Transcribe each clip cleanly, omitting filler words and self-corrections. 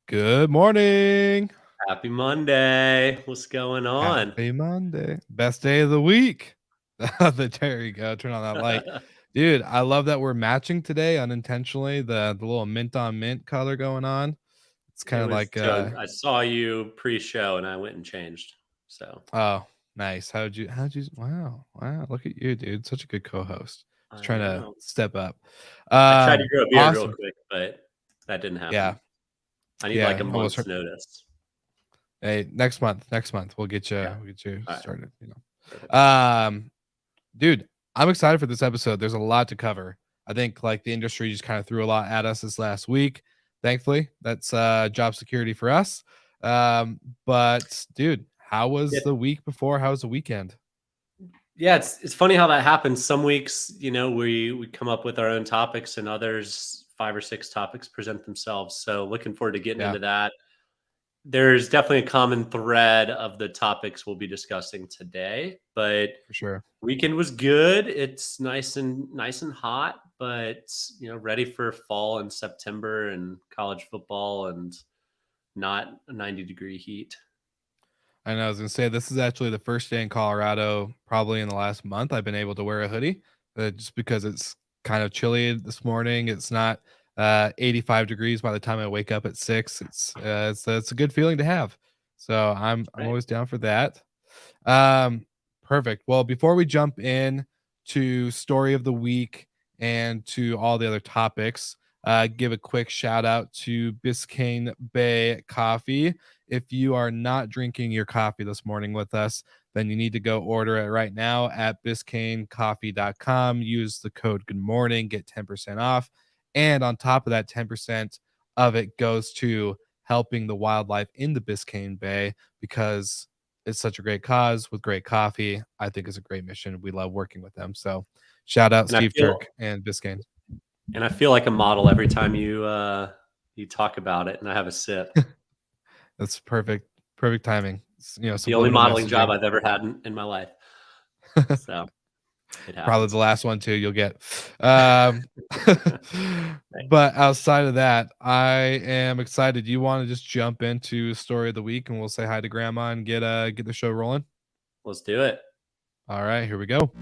Good morning. Happy Monday. What's going on? Happy Monday. Best day of the week. There you go. Turn on that light. Dude, I love that we're matching today unintentionally. The little mint on mint color going on. It's It kind of was like so I saw you pre-show and I went and changed. So oh, nice. How'd you wow, look at you, dude. Such a good co-host. Just I trying to know. step up. I tried to grow a beard real Awesome. quick, but that didn't Yeah. happen. I need like Yeah. a Almost month's heard. notice. Hey, next month Yeah. we'll get you All right. started, Perfect. Dude, I'm excited for this episode. There's a lot to cover. I think like the industry just kind of threw a lot at us this last week. Thankfully, that's job security for us. But dude, how was Yeah. the week before? How was the weekend? Yeah, it's funny how that happens. Some weeks, we come up with our own topics and others 5 or 6 topics present themselves. So looking forward to getting Yeah, into that. There's definitely a common thread of the topics we'll be discussing today, but for sure. weekend was good. It's nice and hot, but ready for fall and September and college football and not a 90-degree heat. I know I was gonna say this is actually the first day in Colorado, probably in the last month, I've been able to wear a hoodie, just because it's kind of chilly this morning. It's not 85 degrees by the time I wake up at 6. It's a good feeling to have. So I'm Right. always down for that. Um, Perfect. Well, before we jump in to story of the week and to all the other topics, give a quick shout out to Biscayne Bay Coffee. If you are not drinking your coffee this morning with us, then you need to go order it right now at biscaynecoffee.com. Use the code good morning, get 10% off. And on top of that, 10% of it goes to helping the wildlife in the Biscayne Bay because it's such a great cause with great coffee. I think it's a great mission. We love working with them. So shout out And I Steve feel Turk and Biscayne. and I feel like a model every time you talk about it and I have a sip. That's perfect. Perfect timing. The only Subliminal modeling job messaging. I've ever had in my life. So it Probably the happens. last one too you'll get. Um, Right. but outside of that, I am excited. You want to just jump into story of the week and we'll say hi to grandma and get the show rolling? Let's do it. All right, here we go.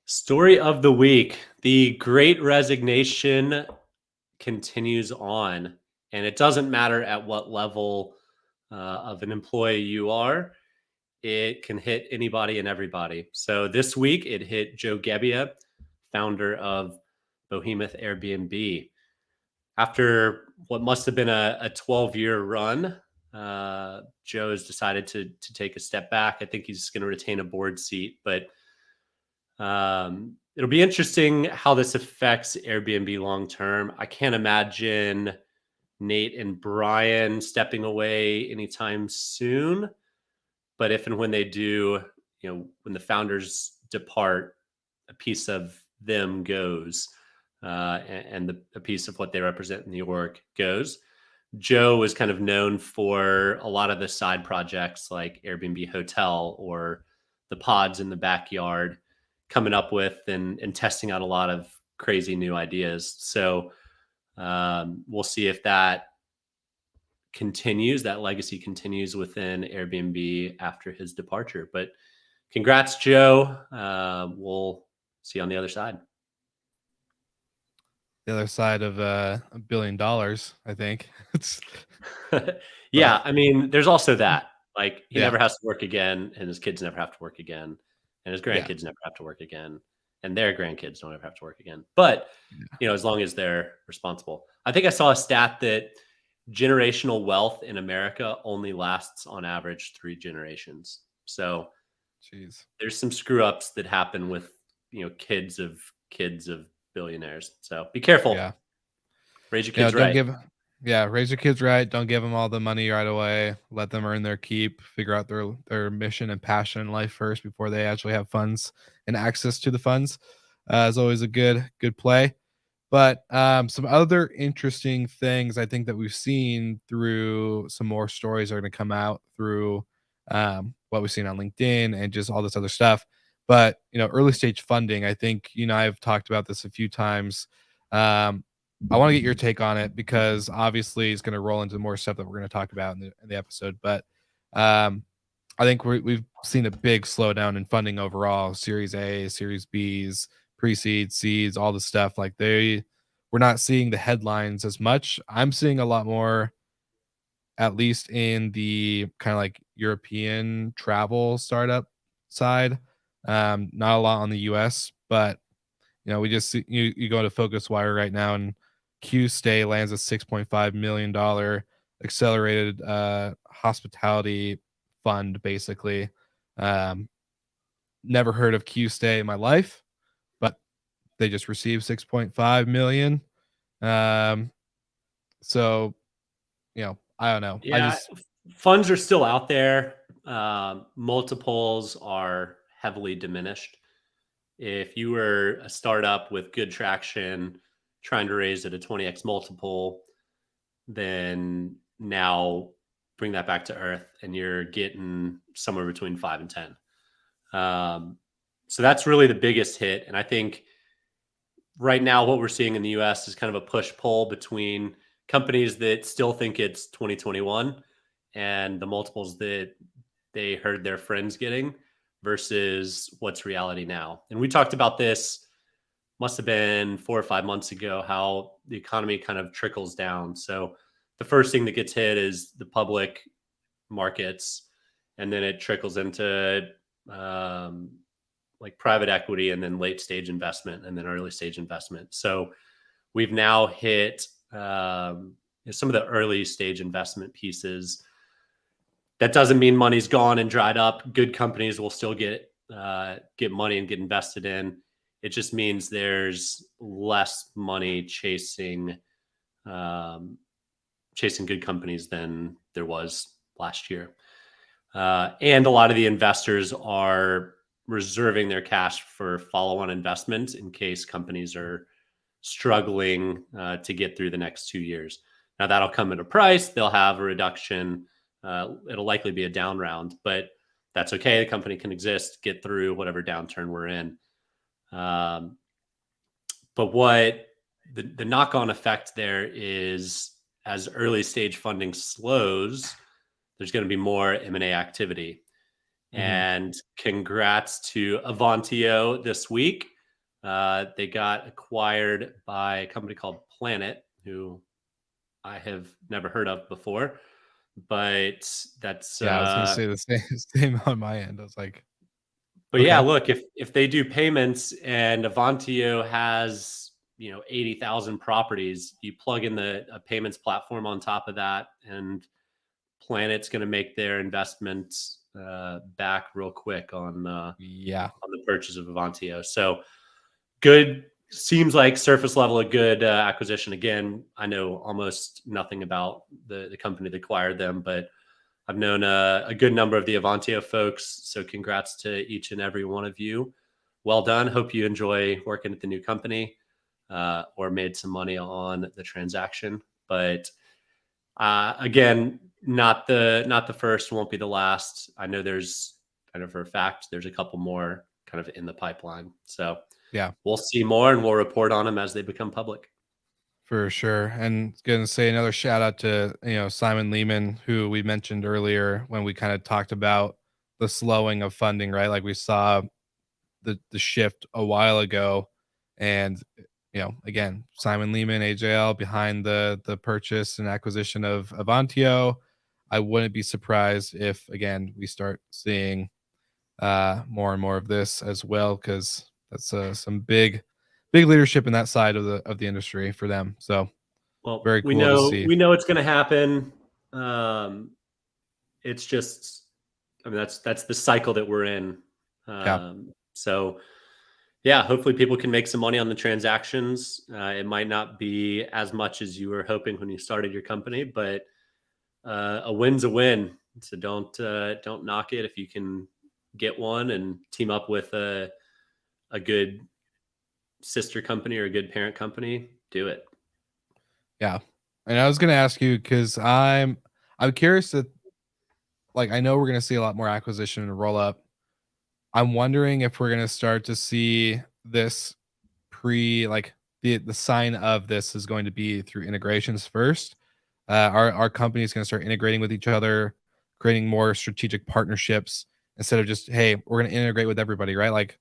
Story of the week. The Great Resignation continues on, and it doesn't matter at what level of an employee you are. It can hit anybody and everybody. So this week it hit Joe Gebbia, founder of Behemoth Airbnb. After what must have been a 12-year run, Joe has decided to take a step back. I think he's going to retain a board seat, but it'll be interesting how this affects Airbnb long term. I can't imagine Nate and Brian stepping away anytime soon. But if and when they do, when the founders depart, a piece of them goes, and a piece of what they represent in the org goes. Joe was kind of known for a lot of the side projects like Airbnb Hotel or the pods in the backyard, coming up with and testing out a lot of crazy new ideas. So we'll see if that continues, that legacy continues within Airbnb after his departure. But congrats, Joe. We'll see you on the other side. The other side of $1 billion, I think. It's but Yeah, I mean, there's also that. Like, he yeah, never has to work again, and his kids never have to work again, and his yeah, grandkids never have to work again, and their grandkids don't ever have to work again. But, yeah. as long as they're responsible. I think I saw a stat that generational wealth in America only lasts on average 3 generations. So Jeez. there's some screw ups that happen with, kids of billionaires. So be careful. Yeah. Raise your You know, kids don't right. give yeah, raise your kids right. Don't give them all the money right away. Let them earn their keep. Figure out their mission and passion in life first before they actually have funds and access to the funds. Is always a good play. But some other interesting things I think that we've seen through some more stories are going to come out through what we've seen on LinkedIn and just all this other stuff. But early stage funding, I think I've talked about this a few times. I want to get your take on it because obviously it's going to roll into more stuff that we're going to talk about in the episode. But I think we've seen a big slowdown in funding overall. Series A, Series B's, pre-seed, seeds, all the stuff. Like we're not seeing the headlines as much. I'm seeing a lot more, at least in the kind of like European travel startup side. Not a lot on the US, but we just see, you go to FocusWire right now, and Q Stay lands a $6.5 million accelerated hospitality fund, basically. Um, Never heard of Q Stay in my life, but they just received 6.5 million. Um, so I don't know. I Yeah, just funds are still out there. Multiples are heavily diminished. If you were a startup with good traction, trying to raise at a 20x multiple, then now bring that back to earth and you're getting somewhere between 5 and 10. So that's really the biggest hit. And I think right now what we're seeing in the US is kind of a push pull between companies that still think it's 2021 and the multiples that they heard their friends getting versus what's reality now. And we talked about this, must have been 4 or 5 months ago, how the economy kind of trickles down. So the first thing that gets hit is the public markets, and then it trickles into um, like private equity, and then late stage investment, and then early stage investment. So we've now hit some of the early stage investment pieces. That doesn't mean money's gone and dried up. Good companies will still get money and get invested in. It just means there's less money chasing good companies than there was last year. And a lot of the investors are reserving their cash for follow-on investments in case companies are struggling to get through the next 2 years. Now that'll come at a price. They'll have a reduction. It'll likely be a down round, but that's okay. The company can exist, get through whatever downturn we're in. But what the knock-on effect there is, as early stage funding slows, there's going to be more M&A activity. mhm. And congrats to Avantio this week. They got acquired by a company called Planet, who I have never heard of before. But that's Yeah, I was gonna say the same same on my end. I was like, but yeah, okay, look, if they do payments and Avantio has 80,000 properties, you plug in a payments platform on top of that, and Planet's going to make their investment back real quick yeah, on the purchase of Avantio. So good, seems like surface level a good acquisition. Again, I know almost nothing about the company that acquired them, but I've known a good number of the Avantio folks. So congrats to each and every one of you. Well done. Hope you enjoy working at the new company or made some money on the transaction. But again, not the first, won't be the last. I know for a fact there's a couple more kind of in the pipeline. So yeah. we'll see more and we'll report on them as they become public. For sure. And gonna say another shout out to, Simon Lehman, who we mentioned earlier when we kind of talked about the slowing of funding, right? Like we saw the shift a while ago. And again, Simon Lehman, AJL behind the purchase and acquisition of Avantio. I wouldn't be surprised if again we start seeing more and more of this as well, because that's some big leadership in that side of the industry for them. So Well, very we cool to know see. we know it's going to happen. Um, it's just, I mean, that's the cycle that we're in. Yeah, So yeah, hopefully people can make some money on the transactions. It might not be as much as you were hoping when you started your company, but a win's a win. So don't knock it if you can get one and team up with a good sister company or a good parent company. do it. Yeah. And I was gonna ask you because I'm curious to like I know we're gonna see a lot more acquisition and roll up. I'm wondering if we're gonna start to see this like the sign of this is going to be through integrations first. Our company is going to start integrating with each other, creating more strategic partnerships instead of just hey, we're going to integrate with everybody, right? Like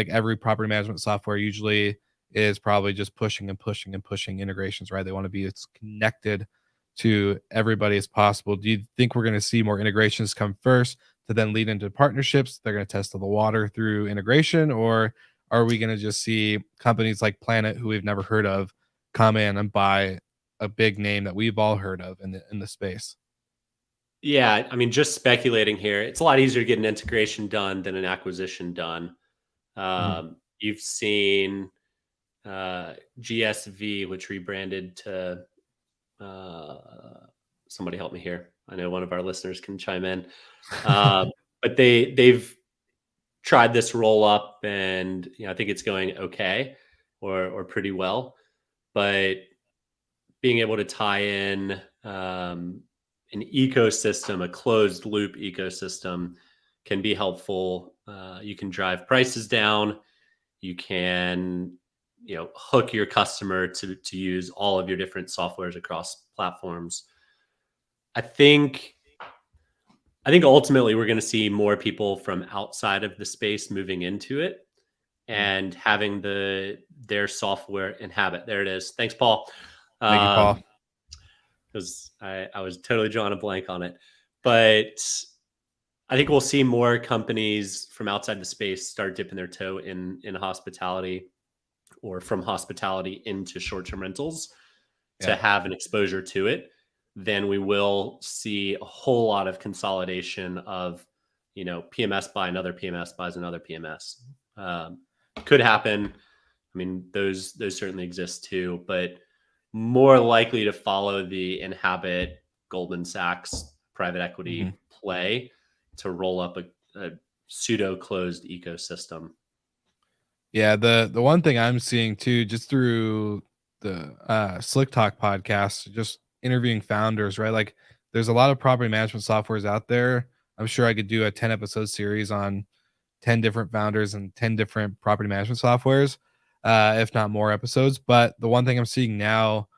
every property management software usually is probably just pushing and pushing and pushing integrations, right? They want to be as connected to everybody as possible. Do you think we're going to see more integrations come first to then lead into partnerships? They're going to test the water through integration, or are we going to just see companies like Planet, who we've never heard of, come in and buy a big name that we've all heard of in the space? Yeah, I mean, just speculating here, it's a lot easier to get an integration done than an acquisition done. Mhm. You've seen GSV, which rebranded to uh, somebody help me here. I know one of our listeners can chime in, um, but they've tried this roll up, and I think it's going okay or pretty well. But being able to tie in an ecosystem, a closed loop ecosystem, can be helpful. You can drive prices down. You can, hook your customer to use all of your different softwares across platforms. I think I think ultimately we're going to see more people from outside of the space moving into it Mm. and having their software inhabit. There it is. Thanks, Paul. Thank you, Paul. Um, because I was totally drawing a blank on it. But I think we'll see more companies from outside the space start dipping their toe in hospitality, or from hospitality into short-term rentals, to Yeah. have an exposure to it. Then we will see a whole lot of consolidation of, PMS by another PMS buys another PMS. Could happen. I mean, those certainly exist too, but more likely to follow the Inhabit, Goldman Sachs private Mhm. equity play to roll up a pseudo closed ecosystem. Yeah, the one thing I'm seeing too, just through the Slick Talk podcast, just interviewing founders, right? Like there's a lot of property management softwares out there. I'm sure I could do a 10 episode series on 10 different founders and 10 different property management softwares, if not more episodes. But the one thing I'm seeing now,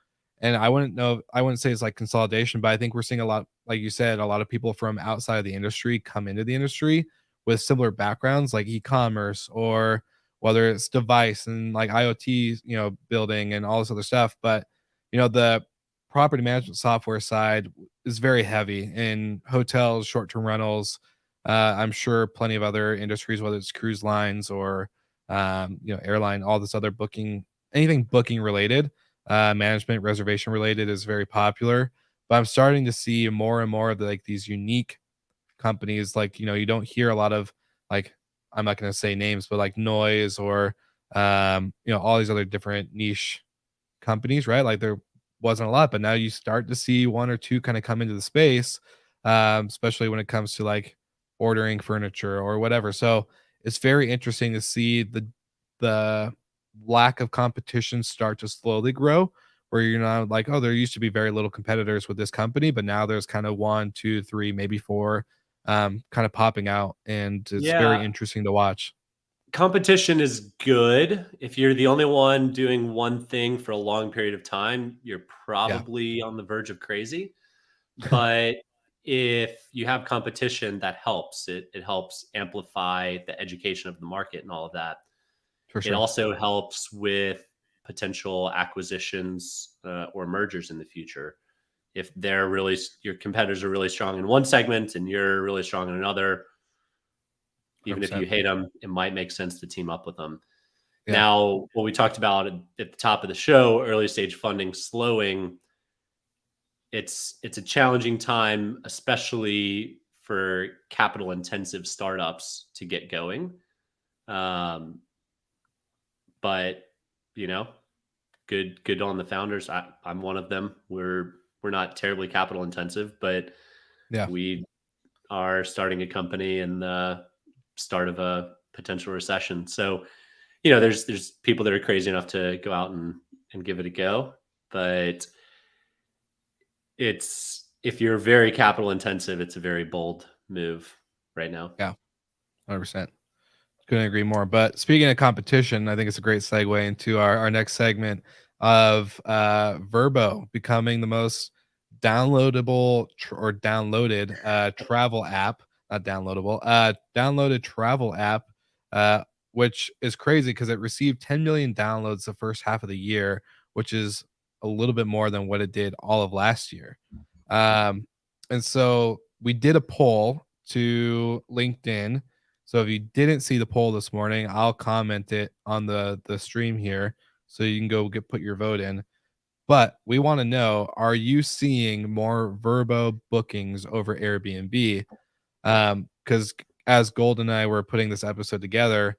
and I wouldn't say it's like consolidation, but I think we're seeing a lot, like you said, a lot of people from outside of the industry come into the industry with similar backgrounds, like e-commerce, or whether it's device and like IoT, building and all this other stuff. But, the property management software side is very heavy in hotels, short-term rentals, I'm sure plenty of other industries, whether it's cruise lines or airline, all this other booking, anything booking related, management, reservation related is very popular. But I'm starting to see more and more of like these unique companies. Like you don't hear a lot of like I'm not going to say names, but like Noise or all these other different niche companies, right? Like there wasn't a lot, but now you start to see one or two kind of come into the space, especially when it comes to like ordering furniture or whatever. So it's very interesting to see the lack of competition start to slowly grow. Where you're not like, oh, there used to be very little competitors with this company, but now there's kind of one, two, three, maybe four, kind of popping out, and it's very Yeah, interesting to watch. competition is good. If you're the only one doing one thing for a long period of time, you're Yeah, probably on the verge of crazy. But if you have competition, that helps. It helps amplify the education of the market and all of that. for It sure, also helps with potential acquisitions or mergers in the future. If your competitors are really strong in one segment and you're really strong in another, even if you 100%. hate them, it might make sense to team up with them. Yeah, Now, what we talked about at the top of the show, early stage funding slowing, it's a challenging time, especially for capital intensive startups to get going. Um, but you know, good on the founders. I'm one of them. We're not terribly capital intensive, but yeah. we are starting a company in the start of a potential recession. So, there's people that are crazy enough to go out and and give it a go. But it's if you're very capital intensive, it's a very bold move right now. Yeah, 100%. Couldn't agree more. But speaking of competition, I think it's a great segue into our next segment of Verbo becoming the most downloadable or downloaded travel app, not downloadable, downloaded travel app, uh, which is crazy because it received 10 million downloads the first half of the year, which is a little bit more than what it did all of last year. Um, and so we did a poll to LinkedIn. So if you didn't see the poll this morning, I'll comment it on the stream here so you can go put your vote in. But we want to know, are you seeing more Verbo bookings over Airbnb? Because as Gold and I were putting this episode together,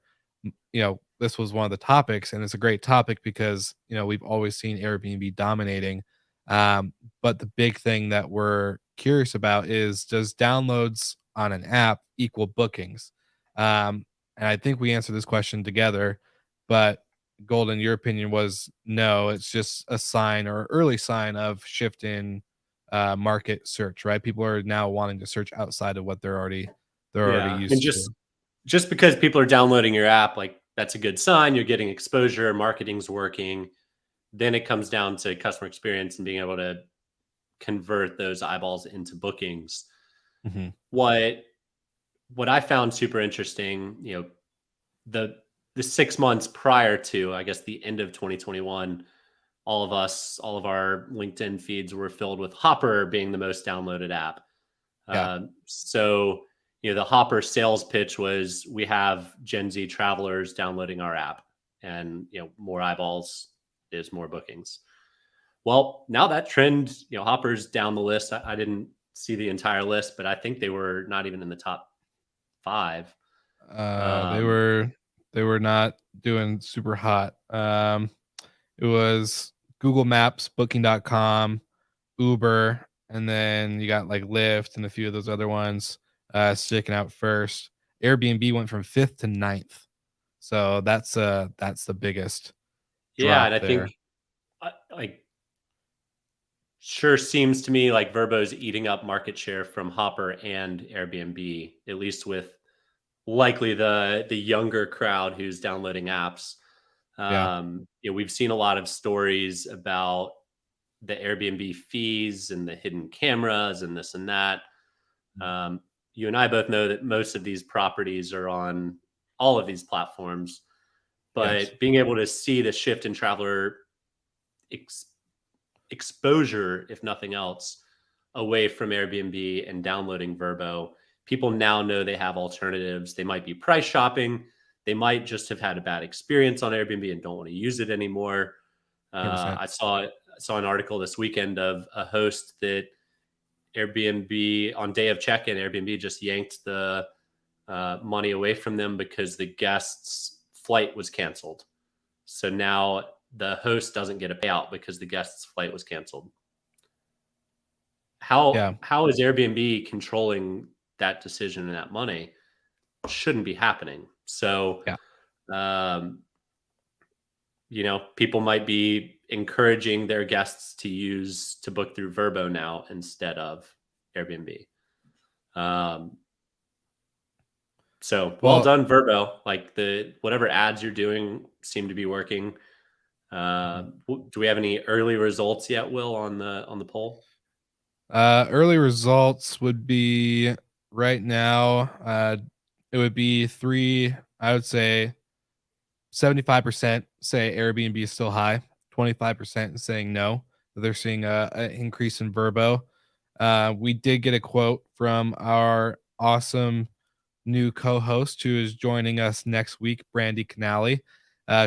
this was one of the topics, and it's a great topic because we've always seen Airbnb dominating. But the big thing that we're curious about is, does downloads on an app equal bookings? And I think we answered this question together, but Golden, your opinion was no, it's just a sign or early sign of shift in market search, right? People are now wanting to search outside of what they're already Yeah, and used to. just because people are downloading your app, like that's a good sign. You're getting exposure, marketing's working. Then it comes down to customer experience and being able to convert those eyeballs into bookings. Mhm. What I found super interesting, the 6 months prior to, I guess, the end of 2021, all of our LinkedIn feeds were filled with Hopper being the most downloaded app. Yeah, So, the Hopper sales pitch was, we have Gen Z travelers downloading our app, and more eyeballs is more bookings. Well, now that trend, Hopper's down the list. I didn't see the entire list, but I think they were not even in the top five. they Um, were they were not doing super hot. It was Google Maps, Booking.com, Uber, and then you got like Lyft and a few of those other ones sticking out first. Airbnb went from fifth to ninth, so that's the biggest yeah, and drop I there. think like sure seems to me like Verbo's eating up market share from Hopper and Airbnb, at least with likely the younger crowd who's downloading apps. Yeah, We've seen a lot of stories about the Airbnb fees and the hidden cameras and this and that. Um, you and I both know that most of these properties are on all of these platforms, yes, but being able to see the shift in traveler ex- exposure, if nothing else, away from Airbnb and downloading Verbo, people now know they have alternatives. They might be price shopping. They might just have had a bad experience on Airbnb and don't want to use it anymore. 100%. I saw an article this weekend of a host that Airbnb, on day of check-in, Airbnb just yanked the money away from them because the guest's flight was canceled. So now the host doesn't get a payout because the guest's flight was canceled. Yeah, How is Airbnb controlling that decision and that money? Shouldn't be happening. So, yeah. um, people might be encouraging their guests to book through Verbo now instead of Airbnb. Um, so well Well, done, Verbo. Like the whatever ads you're doing seem to be working. mhm. Do we have any early results yet, Will, on the poll? Early results would be right now. It would be three. I would say 75% say Airbnb is still high. 25% saying no. They're seeing an increase in Verbo. We did get a quote from our awesome new co-host who is joining us next week, Brandy Canali.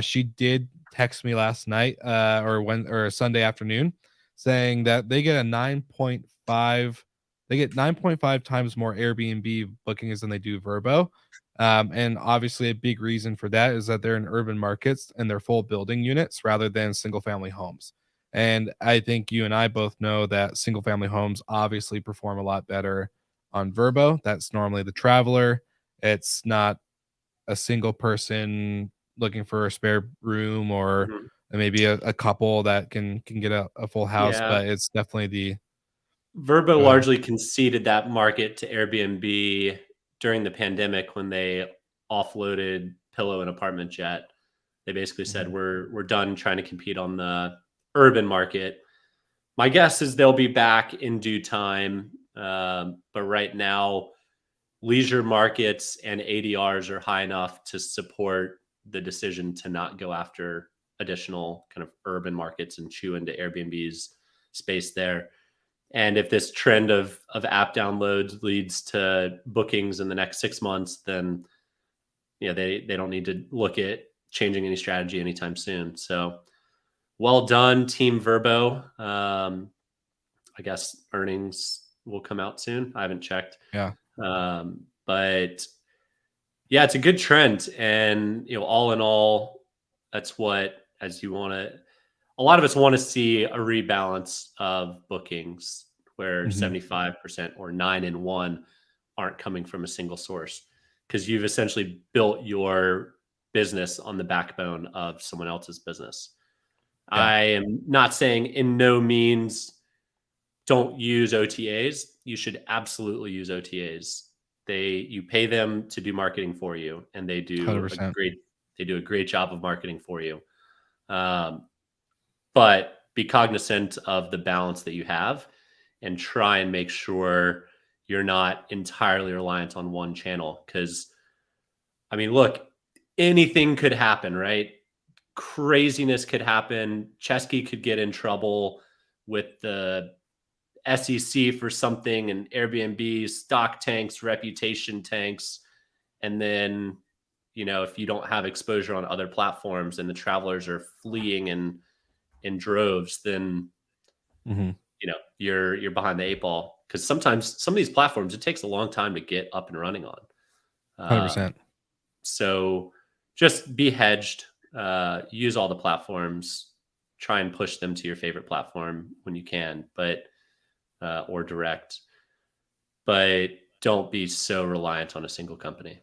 She did text me last night, or Sunday afternoon, saying that they get 9.5 times more Airbnb bookings than they do Verbo. And obviously, a big reason for that is that they're in urban markets and they're full building units rather than single family homes. And I think you and I both know that single family homes obviously perform a lot better on Verbo. That's normally the traveler. It's not a single person looking for a spare room or Mhm. and maybe a couple that can get a full house, Yeah. but it's definitely the Vrbo go ahead. largely conceded that market to Airbnb during the pandemic when they offloaded Pillow and Apartment Jet. They basically said Mhm. we're done trying to compete on the urban market. My guess is they'll be back in due time, but right now leisure markets and ADRs are high enough to support the decision to not go after additional kind of urban markets and chew into Airbnb's space there. And if this trend of app downloads leads to bookings in the next 6 months, then they don't need to look at changing any strategy anytime soon. So well done, Team Verbo. I guess earnings will come out soon. I haven't checked, Yeah. but yeah, it's a good trend, and all in all, that's what as you want to. A lot of us want to see a rebalance of bookings where Mhm. 75% or 9 in 1 aren't coming from a single source because you've essentially built your business on the backbone of someone else's business. Yeah. I am not saying in no means don't use OTAs. You should absolutely use OTAs. You pay them to do marketing for you, and $100%. they do a great job of marketing for you. Um, but be cognizant of the balance that you have, and try and make sure you're not entirely reliant on one channel. Because I mean, look, anything could happen, right? Craziness could happen. Chesky could get in trouble with the SEC for something, and Airbnb stock tanks, reputation tanks, and then if you don't have exposure on other platforms and the travelers are fleeing in droves, then Mhm. you're behind the eight ball because sometimes some of these platforms it takes a long time to get up and running on. Um, 100%. so just be hedged. Use all the platforms. Try and push them to your favorite platform when you can, but or direct. But don't be so reliant on a single company.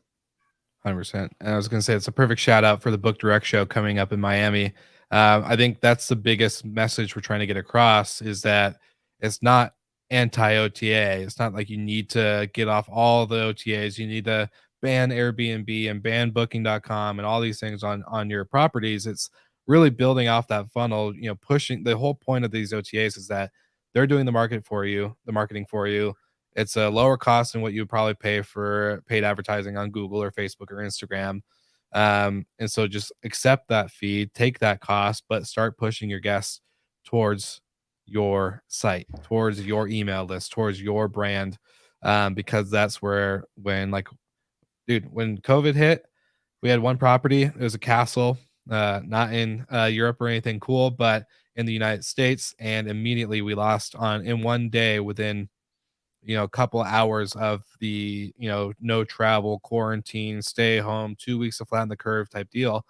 100%. And I was going to say it's a perfect shout out for the Book Direct show coming up in Miami. I think that's the biggest message we're trying to get across is that it's not anti OTA. It's not like you need to get off all the OTAs. You need to ban Airbnb and ban booking.com and all these things on your properties. It's really building off that funnel, pushing the whole point of these OTAs is that they're doing the market for you, the marketing for you. It's a lower cost than what you would probably pay for paid advertising on Google or Facebook or Instagram. And so just accept that fee, take that cost, but start pushing your guests towards your site, towards your email list, towards your brand. Because that's where, when COVID hit, we had one property. It was a castle, not in Europe or anything cool, but in the United States. And immediately we lost on in one day within a couple hours of the no travel quarantine stay home 2 weeks to flatten the curve type deal.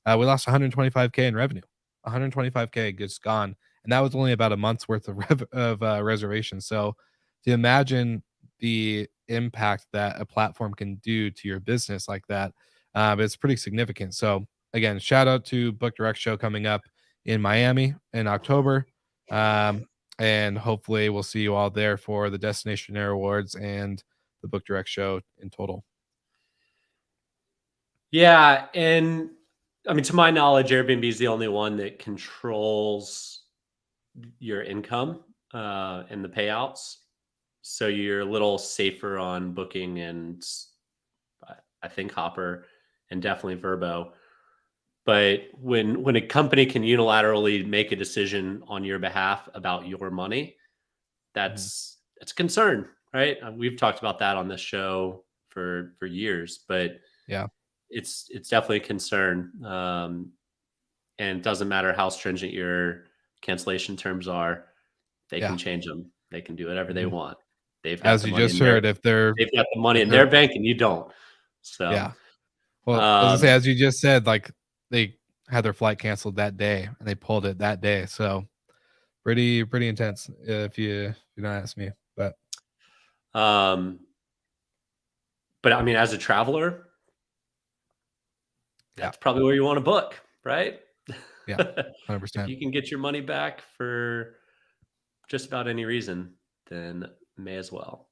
We lost 125K in revenue. 125K just gone, and that was only about a month's worth of reservations. So to imagine the impact that a platform can do to your business like that, it's pretty significant. So again, shout out to Book Direct show coming up in Miami in October. um, and hopefully we'll see you all there for the Destination Air Awards and the Book Direct show in total. Yeah, and I mean, to my knowledge, Airbnb is the only one that controls your income and the payouts. So you're a little safer on booking and I think Hopper and definitely Verbo. But when a company can unilaterally make a decision on your behalf about your money, Mhm. that's a concern, right? We've talked about that on this show for years, but Yeah, it's definitely a concern. And it doesn't matter how stringent your cancellation terms are, they can yeah. change them. They can do whatever they Mhm. want. They've got As the you money just in their heard, if they're they've got the money if in they're their bank and you don't. So, yeah. Well, I was gonna say, um, as you just said, like they had their flight canceled that day and they pulled it that day. So pretty intense if you don't ask me. But um, but I mean, as a traveler, yeah, that's probably where you want to book, right? Yeah, If 100%. you can get your money back for just about any reason, then may as well.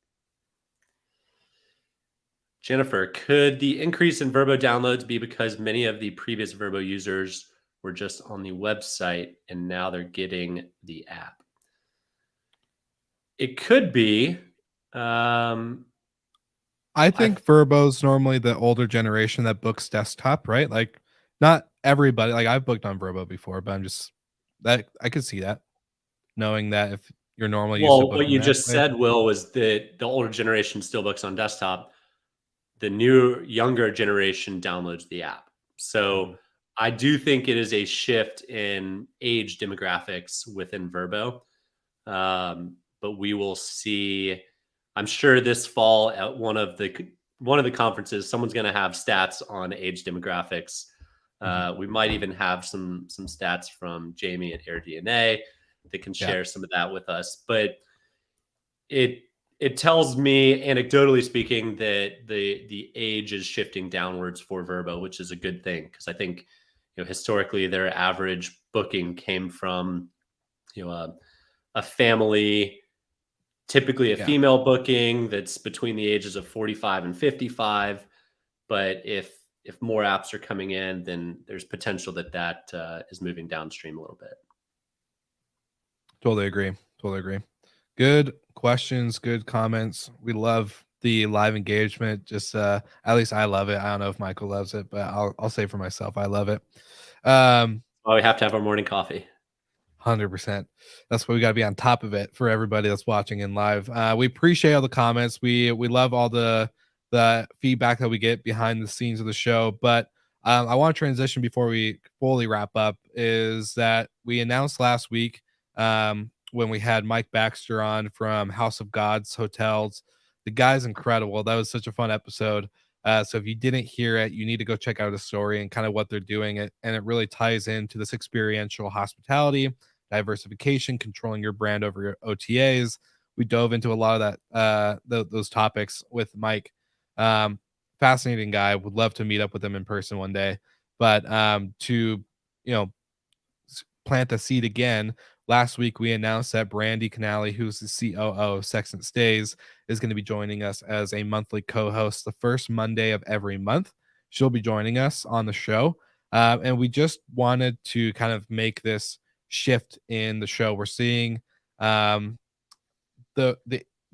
Jennifer, could the increase in Verbo downloads be because many of the previous Verbo users were just on the website and now they're getting the app? It could be. I I think Verbo's normally the older generation that books desktop, right? Like, not everybody, like, I've booked on Verbo before, but I'm just that I could see that, knowing that if you're normally used to Well, what booking you that just way. said, Will, was that the older generation still books on desktop. The new younger generation downloads the app. So Mhm, I do think it is a shift in age demographics within Verbo. But we will see. I'm sure this fall at one of the conferences, someone's going to have stats on age demographics. mhm. We might even have some stats from Jamie at AirDNA that can Yeah, share some of that with us. But it it tells me, anecdotally speaking, that the age is shifting downwards for Verbo, which is a good thing because I think historically their average booking came from a family, typically a yeah. female booking that's between the ages of 45 and 55. But if more apps are coming in, then there's potential that is moving downstream a little bit. Totally agree. Totally agree. Good questions, good comments. We love the live engagement. Just at least I love it. I don't know if Michael loves it, but I'll say for myself, I love it. We have to have our morning coffee. 100%. That's why we gotta be on top of it for everybody that's watching in live. We appreciate all the comments. We love all the feedback that we get behind the scenes of the show. But I want to transition before we fully wrap up. Is that we announced last week when we had Mike Baxter on from House of Gods Hotels. The guy's incredible. That was such a fun episode. So if you didn't hear it, you need to go check out his story and kind of what they're doing. And it really ties into this experiential hospitality, diversification, controlling your brand over your OTAs. We dove into a lot of that those topics with Mike. Um, Fascinating guy. Would love to meet up with him in person one day. But to know plant the seed again. Last week, we announced that Brandy Canali, who's the COO of Sex and Stays, is going to be joining us as a monthly co host the first Monday of every month. She'll be joining us on the show. And we just wanted to kind of make this shift in the show. We're seeing um, the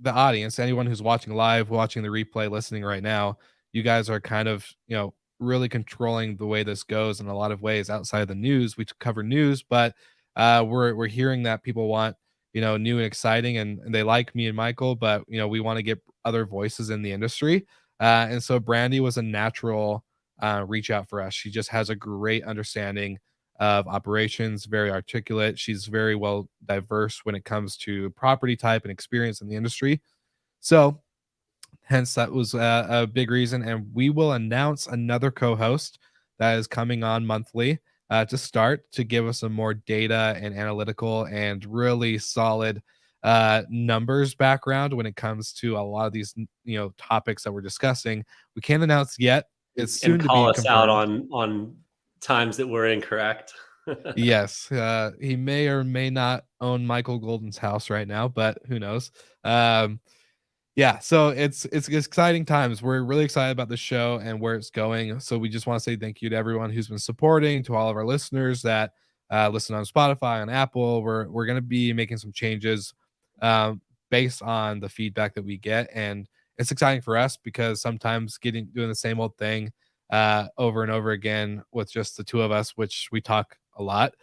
audience, anyone who's watching live, watching the replay, listening right now, you guys are kind of really controlling the way this goes in a lot of ways outside of the news. We cover news, but we're hearing that people want new and exciting, and they like me and Michael, but we want to get other voices in the industry, and so Brandy was a natural reach out for us. She just has a great understanding of operations, very articulate. She's very well diverse when it comes to property type and experience in the industry. So, hence, that was a big reason. And we will announce another co host that is coming on monthly to start to give us some more data and analytical and really solid numbers background when it comes to a lot of these topics that we're discussing. We can't announce yet. It's And soon to call be us out confirmed. on times that we're incorrect. Yes, he may or may not own Michael Golden's house right now, but who knows? Um, yeah, so it's exciting times. We're really excited about the show and where it's going. So we just want to say thank you to everyone who's been supporting, to all of our listeners that listen on Spotify, on Apple. We're gonna be making some changes um, based on the feedback that we get, and it's exciting for us because sometimes doing the same old thing over and over again with just the two of us, which we talk a lot,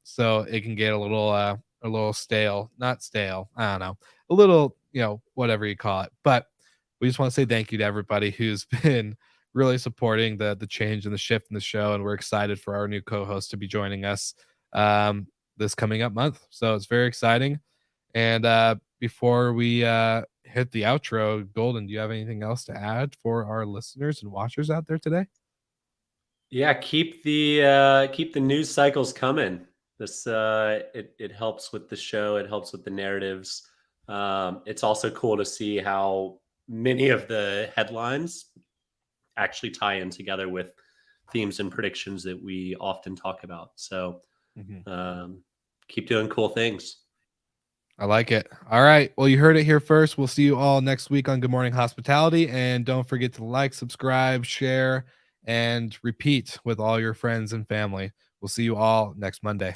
so it can get a little stale, not stale. I don't know, a little, whatever you call it. But we just want to say thank you to everybody who's been really supporting the change and the shift in the show, and we're excited for our new co-host to be joining us this coming up month. So it's very exciting. And before we hit the outro, Golden, do you have anything else to add for our listeners and watchers out there today? Yeah, keep the news cycles coming. It helps with the show. It helps with the narratives. It's also cool to see how many of the headlines actually tie in together with themes and predictions that we often talk about. So Mhm. keep doing cool things. I like it. All right. Well, you heard it here first. We'll see you all next week on Good Morning Hospitality. And don't forget to like, subscribe, share, and repeat with all your friends and family. We'll see you all next Monday.